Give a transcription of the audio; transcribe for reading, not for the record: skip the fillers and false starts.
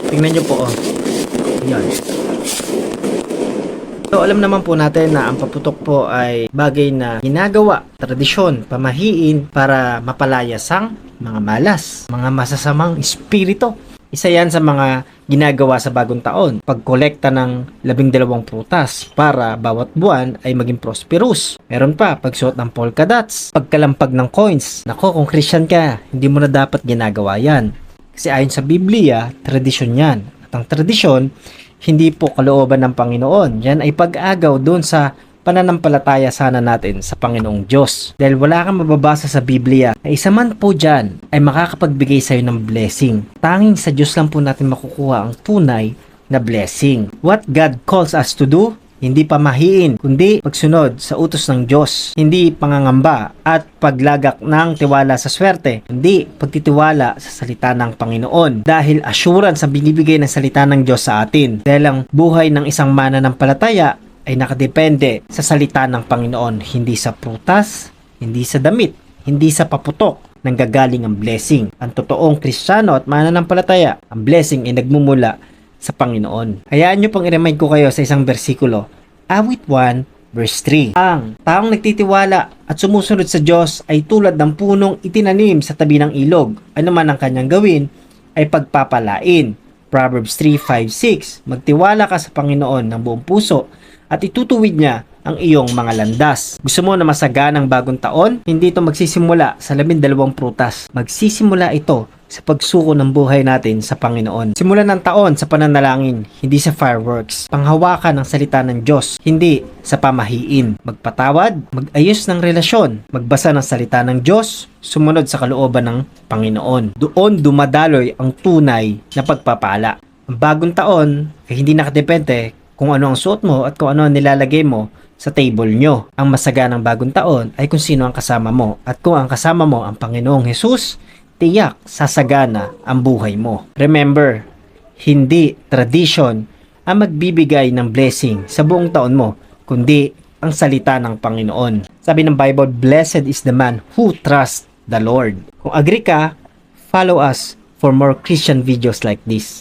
Tingnan nyo po, oh. Yan. So, alam naman po natin na ang paputok po ay bagay na ginagawa, tradisyon, pamahiin para mapalayas ang mga malas, mga masasamang espiritu. Isa yan sa mga ginagawa sa bagong taon. Pagkolekta ng 12 prutas para bawat buwan ay maging prosperous. Meron pa, pagsuot ng polka dots, pagkalampag ng coins. Nako, kung Christian ka, hindi mo na dapat ginagawa yan. Kasi ayon sa Biblia, tradisyon yan. At ang tradisyon, hindi po kalooban ng Panginoon. Yan ay pag-agaw doon sa pananampalataya sana natin sa Panginoong Diyos. Dahil wala kang mababasa sa Biblia na isa man po dyan ay makakapagbigay sa'yo ng blessing. Tanging sa Diyos lang po natin makukuha ang tunay na blessing. What God calls us to do, hindi pamahiin, kundi pagsunod sa utos ng Diyos. Hindi pangangamba at paglagak ng tiwala sa swerte, kundi pagtitiwala sa salita ng Panginoon. Dahil assurance ang binibigay ng salita ng Diyos sa atin. Dahil ang buhay ng isang mananampalataya ay nakadepende sa salita ng Panginoon. Hindi sa prutas, hindi sa damit, hindi sa paputok nanggagaling ang blessing. Ang totoong Kristiyano at mananampalataya, ang blessing ay nagmumula sa Panginoon. Hayaan nyo pang i-remind ko kayo sa isang bersikulo. Awit 1 verse 3. Ang taong nagtitiwala at sumusunod sa Diyos ay tulad ng punong itinanim sa tabi ng ilog. Ano man ang kanyang gawin ay pagpapalain. Proverbs 3:5-6. Magtiwala ka sa Panginoon ng buong puso at itutuwid niya ang iyong mga landas. Gusto mo na masaganang bagong taon? Hindi ito magsisimula sa 12 prutas. Magsisimula ito sa pagsuko ng buhay natin sa Panginoon. Simulan ng taon sa pananalangin, hindi sa fireworks. Panghawakan ng salita ng Diyos, hindi sa pamahiin. Magpatawad, mag-ayos ng relasyon, magbasa ng salita ng Diyos, sumunod sa kalooban ng Panginoon. Doon dumadaloy ang tunay na pagpapala. Ang bagong taon ay hindi nakadepende kung ano ang suot mo at kung ano ang nilalagay mo sa table nyo. Ang masaganang bagong taon ay kung sino ang kasama mo. At kung ang kasama mo ang Panginoong Hesus, tiyak sasagana ang buhay mo. Remember, hindi tradition ang magbibigay ng blessing sa buong taon mo, kundi ang salita ng Panginoon. Sabi ng Bible, blessed is the man who trusts the Lord. Kung agree ka, follow us for more Christian videos like this.